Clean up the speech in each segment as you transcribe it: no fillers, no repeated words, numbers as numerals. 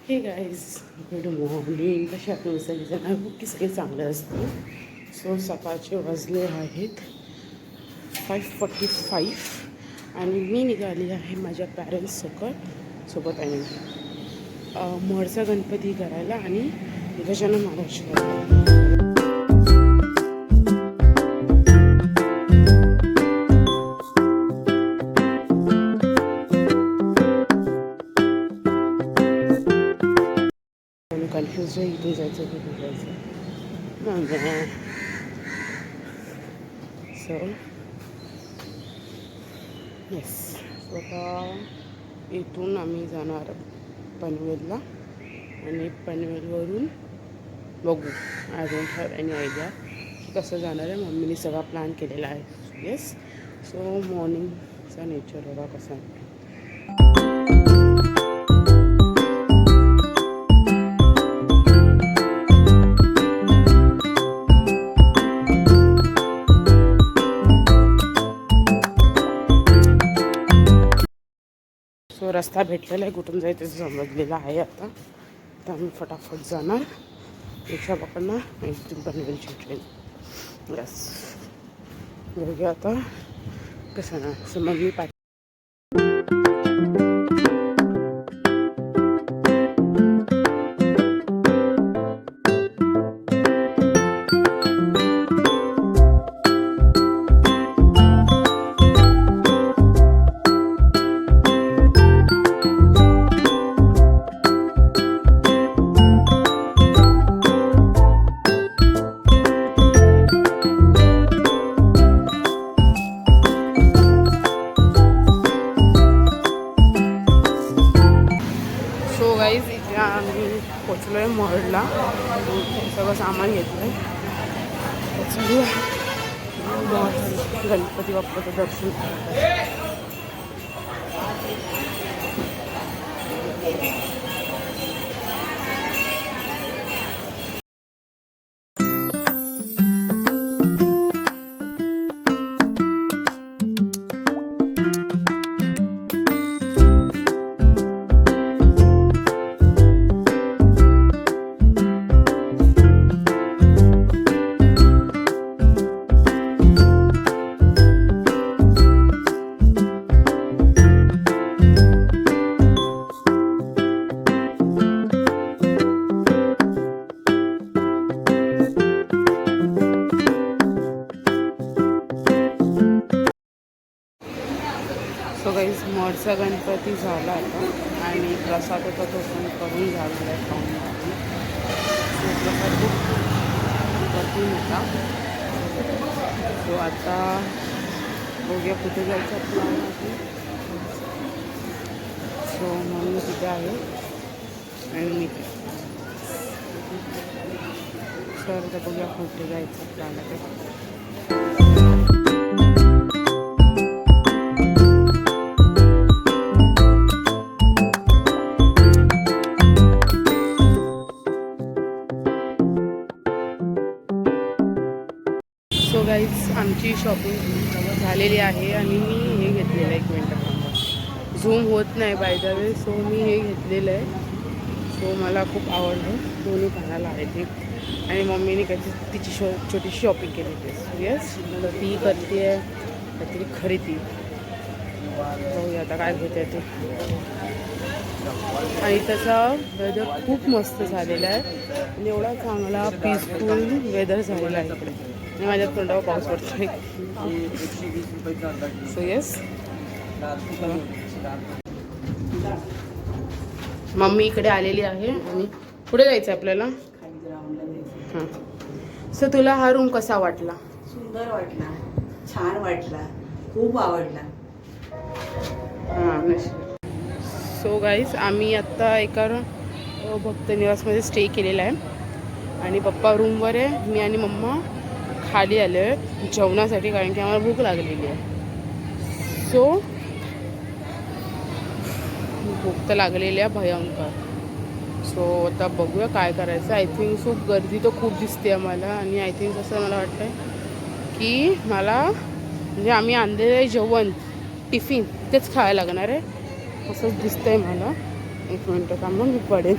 हे guys good morning. कशा आपण सगळेजण आहोत की सगळे चांगले असतील. सो सकाळचे वाजले आहेत 5:45 आणि मी निघाली आहे माझ्या पॅरेंट्स सोबत आणि मोरचा गणपती करायला आणि गजानन महाराज करायला. कन्फ्युज आहे इथे जायचं की कुठे जायचं. सो येस, आता इथून आम्ही जाणार पनवेलला आणि पनवेलवरून बघू. I don't have any idea की कसं जाणार आहे. मम्मीने सगळा प्लॅन केलेला आहे. येस, सो मॉर्निंगचा नेचर बघा कसा आहे. सो रस्ता भेटलेला आहे, कुठून जायचं समजलेला आहे. आता तर आम्ही फटाफट जाणार रिक्षा पकडणार इथून पनवेलची ट्रेन. यस, बघूया आता कसं ना. सो मग मी इथे आम्ही पोचलो आहे मॉलला. सगळं सामान घेतलं आहे. गणपती बाप्पाचं दर्शन करतात. सो गाईज मोरचा गणपती झाला आता आणि प्रसाद होता तो पण करून झालेला आहे. खाऊन प्रसाद खूप वरती होता. सो आता बघूया कुठे जायचं आपल्याला. सो म्हणून तिथे आहे आणि मी सर आता बघूया कुठे जायचं आपल्याला ते. सो गाईज आमची शॉपिंग झालेली आहे आणि मी हे घेतलेलं आहे. 1 मिनटं झूम होत नाही बाय द वे. सो मी हे घेतलेलं आहे. सो मला खूप आवडलं. दोन्ही पाहायला आहे ते. आणि मम्मीने तिची छोटीशी शॉपिंग केली होती. येस, मला ती करते आहे काहीतरी खरेदी. बघूया आता काय घेते ते. आणि त्याचा वेदर खूप मस्त झालेला आहे आणि एवढा चांगला पीसफुल वेदर झालेला आहे इकडे. आणि माझ्या तोंडावर पाऊस पडतोय. सो येस, मम्मी इकडे आलेली आहे आणि पुढे जायचं आहे आपल्याला. हां, सो तुला हा रूम कसा वाटला? सुंदर वाटला, छान वाटला, खूप आवडला. हां. सो गाईज आम्ही आत्ता एका भक्त निवासमध्ये स्टे केलेला आहे आणि पप्पा रूमवर आहे. मी आणि मम्मा खाली आलो आहे जेवणासाठी कारण की आम्हाला भूक लागलेली आहे. सो भूक तर लागलेली आहे भयंकर. सो आता बघूया काय करायचं. आय थिंक सो गर्दी तर खूप दिसते आम्हाला आणि आय थिंक असं मला वाटतं आहे की मला म्हणजे आम्ही आणलेलं जेवण टिफिन तेच खायला लागणार आहे असंच दिसतंय मला. 1 मिनटं थांब मी पडेल.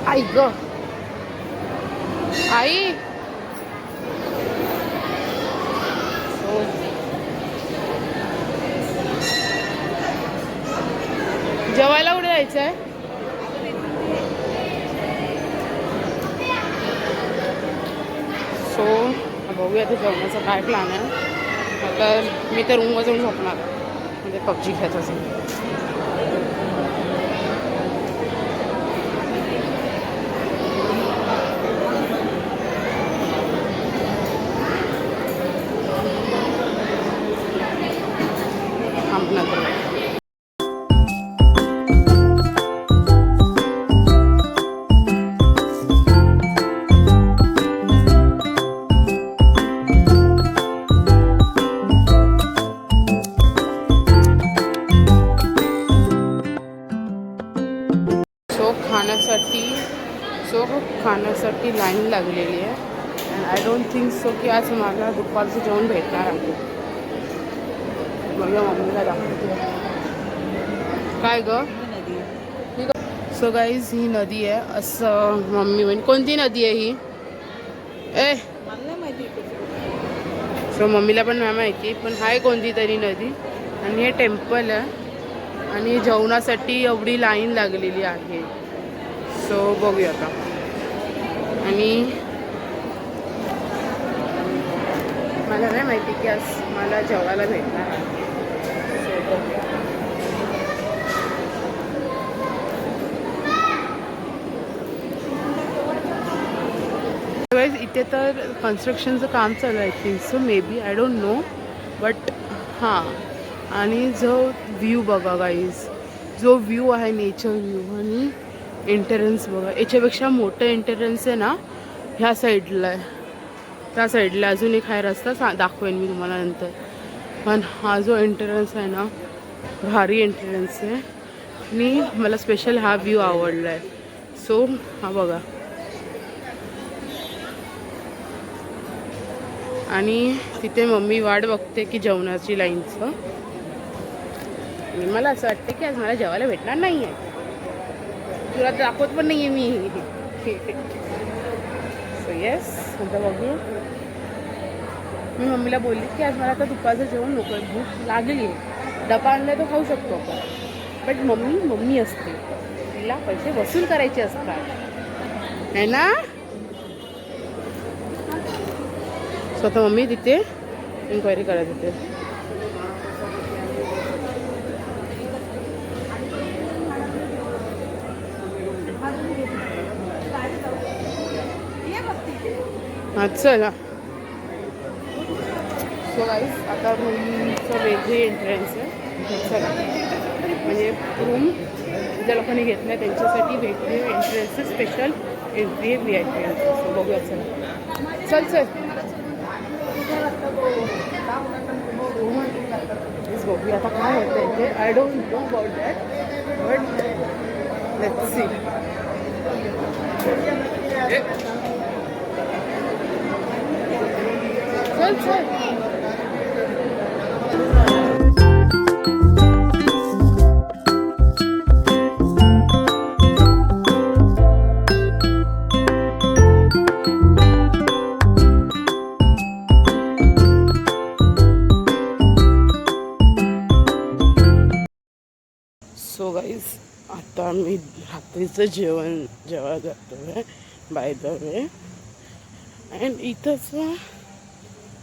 आई ग आई. जेवायला कुठे जायचं आहे? सो बघूया आता जेवणाचा काय प्लॅन आहे. आता मी तर रूमवर जाऊन झोपणार म्हणजे पबजी खेळत असेल. खाण्यासाठी लाईन लागलेली आहे. And I don't think so की आज मला दुपारचं जेवण भेटणार आहे. बघा मम्मीला दाखवते काय ग. सो गाईज ही नदी आहे असं मम्मी म्हणजे. कोणती नदी आहे ही? सो मम्मीला पण नाही माहिती पण हाय कोणती तरी नदी. आणि हे टेम्पल आहे आणि जेवणासाठी एवढी लाईन लागलेली आहे. सो बघूया आता. आणि मला नाही माहिती की आज मला जेवायला भेटणार आहे. इथे तर कन्स्ट्रक्शनचं काम चालू आहे. Think so maybe I don't know but हां. आणि जो व्ह्यू बघा गाईज, जो व्ह्यू आहे नेचर व्ह्यू आणि एंट्रन्स बघा. याच्यापेक्षा मोठं एंट्रन्स आहे ना ह्या साईडला आहे. त्या साईडला अजून एक आहे रस्ता दाखवेन मी तुम्हाला नंतर. पण हा जो एंट्रन्स आहे ना भारी एंट्रन्स आहे आणि मला स्पेशल हा व्ह्यू आवडला आहे. सो हा बघा. आणि तिथे मम्मी वाट बघते की जेवणाची लाईनचं. आणि मला असं वाटतं की आज मला जेवायला भेटणार नाही आहे. तुला दाखवत पण नाही आहे मी. सो येस आता बघू. मी मम्मीला बोलली की आज मला आता दुपारचं जेवण नको आहे, भूक लागली आहे. डबा आणला तो खाऊ शकतो आपण. बट मम्मी असते, तिला पैसे वसूल करायचे असतात है ना. स्वतः मम्मी तिथे इन्क्वायरी करत होते. चला. सो गाईज आता रूमचं वेगळी एंट्रन्स आहे. चला म्हणजे रूम ज्या लोकांनी घेतलं आहे त्यांच्यासाठी वेगळी एंट्रन्स आहे. स्पेशल एंट्री आहे VIP एंट्री. सो बघूया चला. चल बघूया आता काय होतं इथे. I don't know about that but let's see. चल सो गाईज आता मी रात्रीचं जेवण जेवायला जातो आहे बाय द वे. अँड इथंचं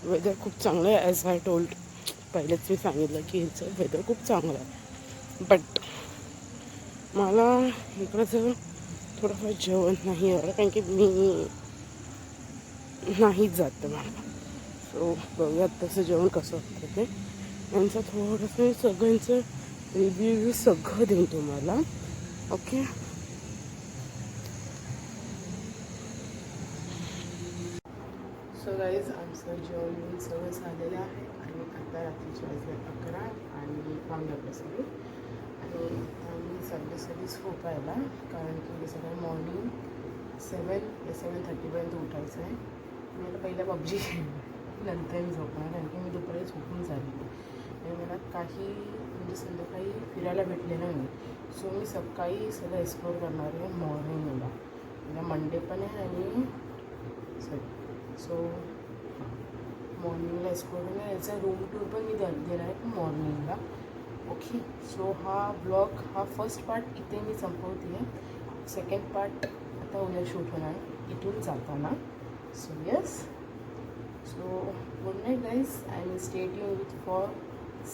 वेदर खूप चांगलं आहे. ॲज आय टोल्ड पहिलेच मी सांगितलं की इथचं वेदर खूप चांगलं आहे. बट मला इकडचं थोडंफार जेवण नाही आवडलं कारण की मी नाहीच जाते मला. सो बघूयात तसं जेवण कसं होतं ते. यांचं थोडंसं सगळ्यांचं रिव्ह्यू सगळं देईन तुम्हाला. ओके. सो गाईज आमचं जेवण सगळं झालेलं आहे आणि आता रात्रीचे वाजले 11 आणि पाहुणे बसले. आणि आम्ही सगळीच झोपायला कारण की सगळं मॉर्निंग 7-7:30पर्यंत उठायचं आहे. मी आता पहिला पबजी नंतर मी झोपणार कारण की मी दुपारी झोपून झाली. आणि मला काही म्हणजे संध्याकाळी फिरायला भेटलेलं नाही. सो मी सकाळी सगळं एक्सप्लोर करणार आहे मॉर्निंगला. म्हणजे मंडे पण आहे आणि सो मॉर्निंगला एक्सप्लोर करणार. याचा रूम टूर पण मी देणार आहे मॉर्निंगला. ओके, सो हा ब्लॉग हा फर्स्ट पार्ट इथे मी संपवते आहे. सेकंड पार्ट आता उद्या शूट होणार इथून जाताना. So yes, so good night guys, आणि stay tuned with for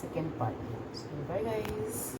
second part. So bye guys.